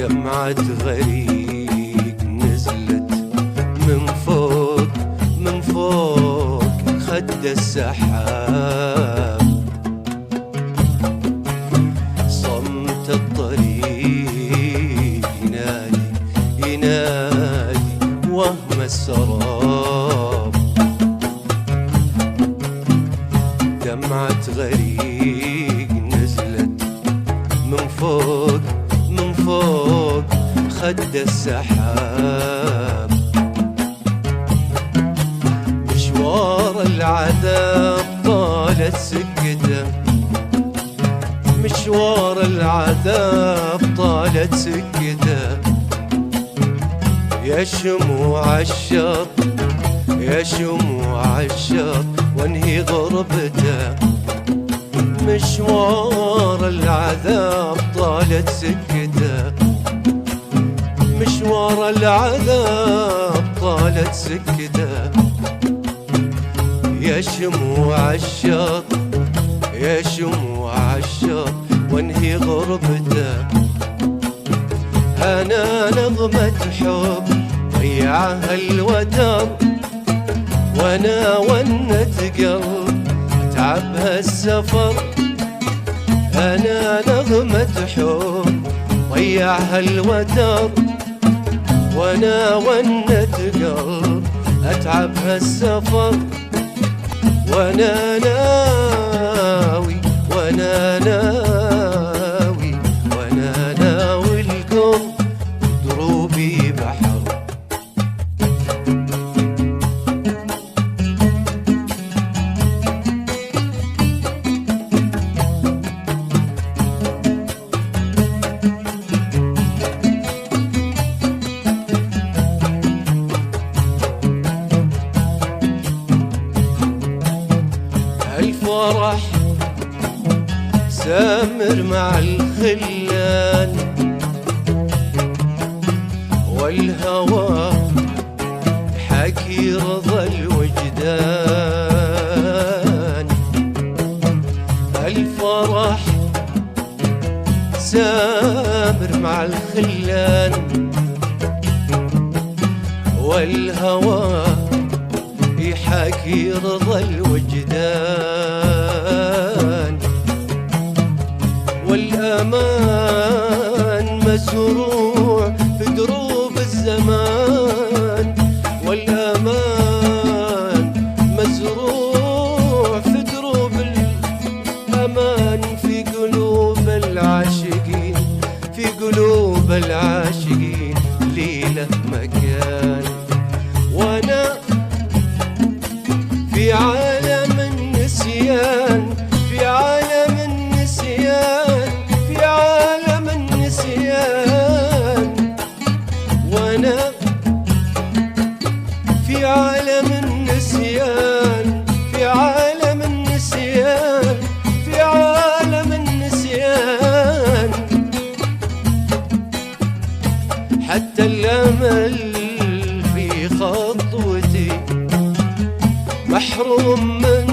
دمعة غريق نزلت من فوق من فوق خد السحاب، صمت الطريق ينادي ينادي وهم السراب، دمعة غريق نزلت من فوق من فوق خد السحاب، مشوار العذاب طالت سكته، مشوار العذاب طالت سكته، يا شموع الشر يا شموع الشر وانهي غربته، مشوار العذاب طالت سكته، مشوار العذاب طالت سكته، يا شموع الشر يا شموع الشر وانهي غربته، أنا نغمة حب ضيعها الوتر، وانا ونة قلب تعبها السفر، انا نغمة حب ضيعها الوتر، وانا ونة قلب اتعبها السفر، وانا ناوي وانا ناوي وانا ناوي القلب دروبي بحر. الفرح سامر مع الخلان، والهوى حكي رضا الوجدان، الفرح سامر مع الخلان، والهوى يحكي رضا الوجدان، والأمان مزروع في دروب الزمان، والأمان مزروع في دروب الأمان، في قلوب العاشقين في قلوب العاشقين ليلة مكان، وانا في عالم النسيان في عالم النسيان في عالم النسيان، وانا في عالم النسيان في عالم النسيان في عالم النسيان، حتى الأمل في خطوتي محروم من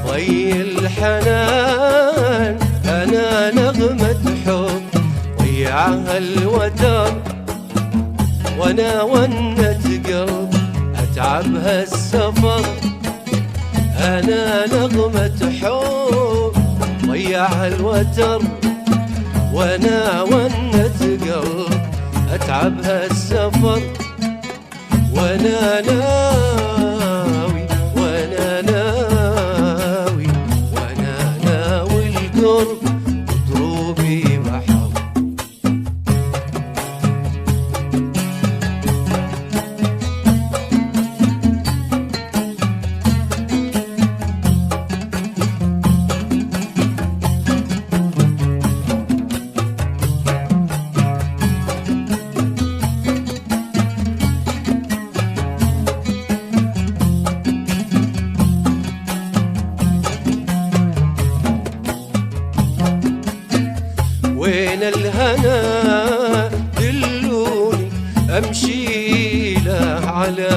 ضي الحنان، أنا نغمة حب ضيعها الوتر، وأنا ونة قلب أتعبها السفر، أنا نغمة حب ضيعها الوتر، وأنا ونة قلب أتعبها السفر، وأنا ناوي وانا ناوي وانا ناوي القرب دروبي بحر. وين الهنا دلوني امشي له على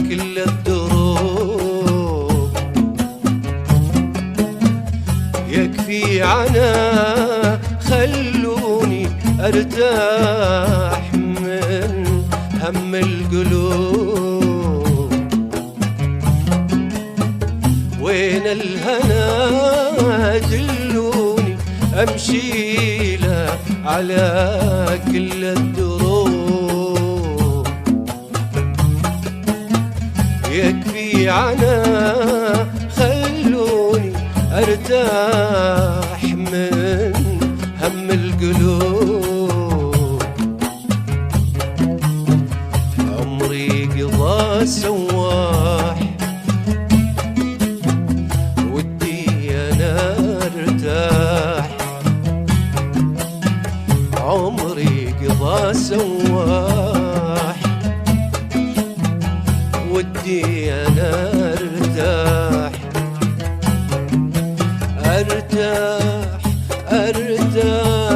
كل الدروب، يكفي عنا خل دلوني ارتاح من هم القلوب. وين الهنا دلوني امشي له على كل الدروب. يكفي عنا خلوني ارتاح من هم القلوب. عمري قضى سواح ودي انا ارتاح. عمري قضى سواح ودي انا ارتاح. ارتاح ارتاح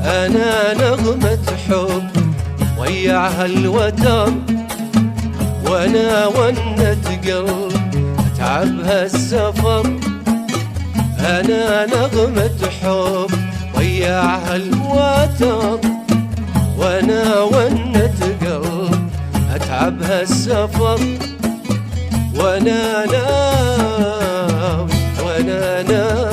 انا نغمة حب ضيعها الوتر، وانا ونة قلب اتعبها السفر. انا نغمة حب ضيعها الوتر، وانا ونة قلب اتعبها السفر. وانا ناوي وانا ناوي